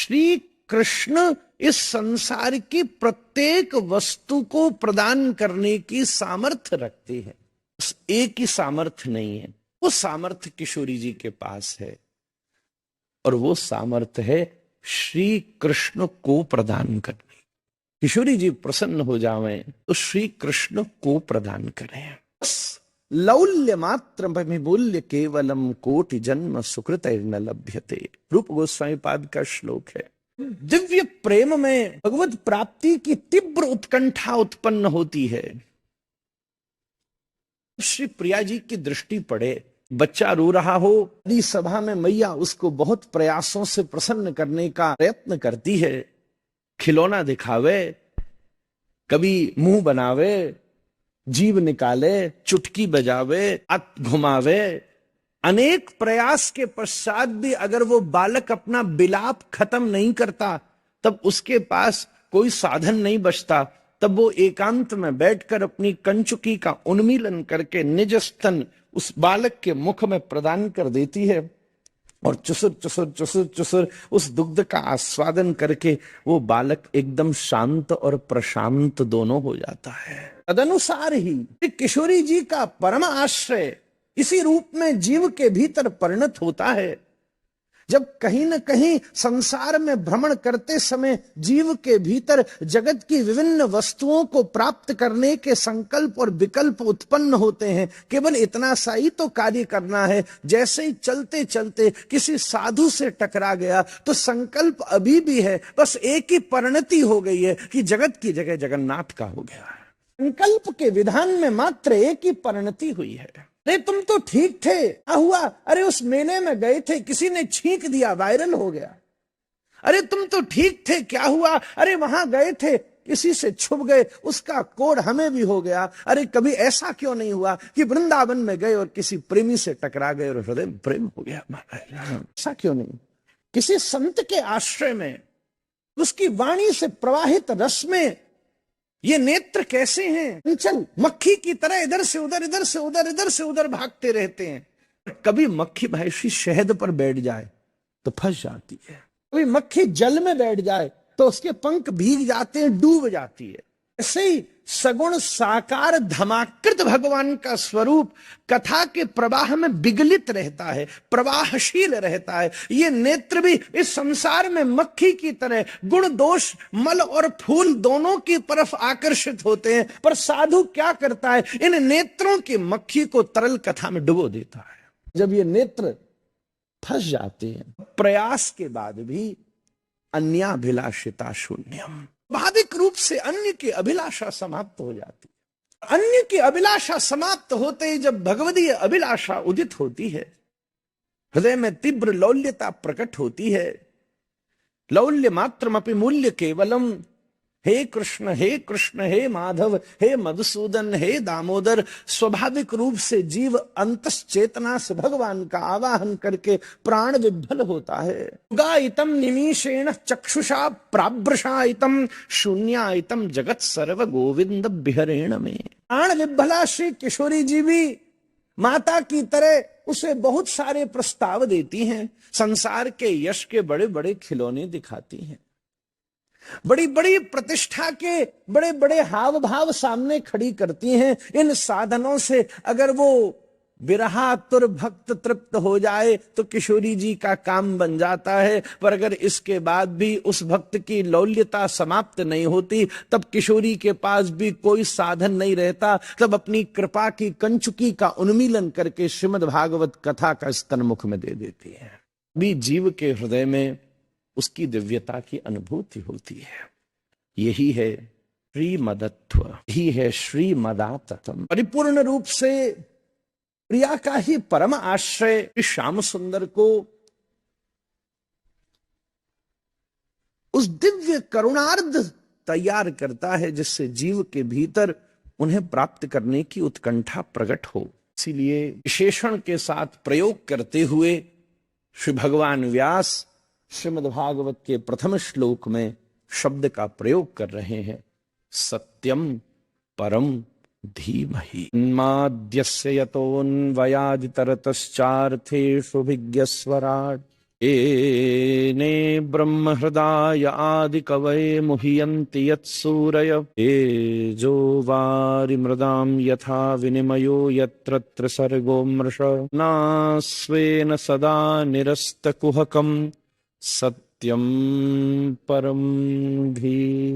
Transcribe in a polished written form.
श्री कृष्ण इस संसार की प्रत्येक वस्तु को प्रदान करने की सामर्थ्य रखते हैं। बस एक ही सामर्थ्य नहीं है, वो सामर्थ्य किशोरी जी के पास है, और वो सामर्थ्य है श्री कृष्ण को प्रदान करने। किशोरी जी प्रसन्न हो जावें तो श्री कृष्ण को प्रदान करें। बस लौल्य मात्र मूल्य केवलम कोटि जन्म सुकृत न लभ्यते, रूप गोस्वामी पाद का श्लोक है। दिव्य प्रेम में भगवत प्राप्ति की तीव्र उत्कंठा उत्पन्न होती है। श्री प्रिया जी की दृष्टि पड़े, बच्चा रो रहा हो, यदि सभा में मैया उसको बहुत प्रयासों से प्रसन्न करने का प्रयत्न करती है, खिलौना दिखावे, कभी मुंह बनावे, जीभ निकाले, चुटकी बजावे, हाथ घुमावे, अनेक प्रयास के पश्चात भी अगर वो बालक अपना बिलाप खत्म नहीं करता, तब उसके पास कोई साधन नहीं बचता। तब वो एकांत में बैठकर अपनी कंचुकी का उन्मीलन करके निज स्तन उस बालक के मुख में प्रदान कर देती है, और चुसुर चुसुर चुसुर चुसुर उस दुग्ध का आस्वादन करके वो बालक एकदम शांत और प्रशांत दोनों हो जाता है। तदनुसार ही किशोरी जी का परम आश्रय इसी रूप में जीव के भीतर परिणत होता है। जब कहीं न कहीं संसार में भ्रमण करते समय जीव के भीतर जगत की विभिन्न वस्तुओं को प्राप्त करने के संकल्प और विकल्प उत्पन्न होते हैं, केवल इतना सा ही तो कार्य करना है। जैसे ही चलते चलते किसी साधु से टकरा गया तो संकल्प अभी भी है, बस एक ही परिणति हो गई है कि जगत की जगह जगन्नाथ का हो गया है। संकल्प के विधान में मात्र एक ही परिणति हुई है। अरे तुम तो ठीक थे, क्या हुआ? अरे उस मेले में गए थे, किसी ने छींक दिया, वायरल हो गया। अरे तुम तो ठीक थे, क्या हुआ? अरे वहां गए थे, किसी से छुप गए, उसका कोड हमें भी हो गया। अरे कभी ऐसा क्यों नहीं हुआ कि वृंदावन में गए और किसी प्रेमी से टकरा गए और हृदय में प्रेम हो गया? ऐसा क्यों नहीं? किसी संत के आश्रय में, उसकी वाणी से प्रवाहित रस में ये नेत्र कैसे हैं? चंचल मक्खी की तरह इधर से उधर, इधर से उधर, इधर से उधर भागते रहते हैं। कभी मक्खी भाई शहद पर बैठ जाए तो फंस जाती है, कभी मक्खी जल में बैठ जाए तो उसके पंख भीग जाते हैं, डूब जाती है। ऐसे ही सगुण साकार धमाकृत भगवान का स्वरूप कथा के प्रवाह में विगलित रहता है, प्रवाहशील रहता है। ये नेत्र भी इस संसार में मक्खी की तरह गुण दोष मल और फूल दोनों की तरफ आकर्षित होते हैं, पर साधु क्या करता है? इन नेत्रों की मक्खी को तरल कथा में डुबो देता है। जब ये नेत्र फंस जाते हैं, प्रयास के बाद भी अन्याभिलाषिता शून्यम, स्वाभाविक रूप से अन्य की अभिलाषा समाप्त हो जाती है। अन्य की अभिलाषा समाप्त होते ही जब भगवदीय अभिलाषा उदित होती है, हृदय में तीव्र लौल्यता प्रकट होती है। लौल्य मात्रमपि मूल्य केवलम, हे कृष्ण हे माधव हे मधुसूदन हे दामोदर। स्वाभाविक रूप से जीव अंतश्चेतना से भगवान का आवाहन करके प्राण विभ्वल होता है। गायितम निमीषेण चक्षुषा प्राभ्रशायितम शून्यायितम जगत सर्व गोविंद बिहरेण में। प्राण विभ्वला श्री किशोरी जी भी माता की तरह उसे बहुत सारे प्रस्ताव देती हैं, संसार के यश के बड़े बड़े खिलौने दिखाती हैं, बड़ी बड़ी प्रतिष्ठा के बड़े बड़े हाव भाव सामने खड़ी करती हैं। इन साधनों से अगर वो विरहातुर भक्त तृप्त हो जाए तो किशोरी जी का काम बन जाता है, पर अगर इसके बाद भी उस भक्त की लौल्यता समाप्त नहीं होती, तब किशोरी के पास भी कोई साधन नहीं रहता। तब अपनी कृपा की कंचुकी का उन्मीलन करके श्रीमद् भागवत कथा का स्तन मुख में दे देती है। भी जीव के हृदय में उसकी दिव्यता की अनुभूति होती है। यही है श्रीमदत्व, यही है श्रीमदाततम। परिपूर्ण रूप से प्रिया का ही परम आश्रय श्याम सुंदर को उस दिव्य करुणार्ध तैयार करता है जिससे जीव के भीतर उन्हें प्राप्त करने की उत्कंठा प्रकट हो। इसीलिए विशेषण के साथ प्रयोग करते हुए श्री भगवान व्यास श्रीमद् भागवत के प्रथम श्लोक में शब्द का प्रयोग कर रहे हैं, सत्यम परम धीमहि। उन्माद्यस्य यतोऽन्वयादितरतश्चार्थेषु भिज्ञस्वराट् येने ब्रह्महृदाय आदिकवये मुह्यन्ति यत्सूरय तेजो वारिमृदां यथा विनिमयो यत्र त्रिसर्गो मृषा स्वेन सदा निरस्तकुहकं सत्यं परं धीमहि।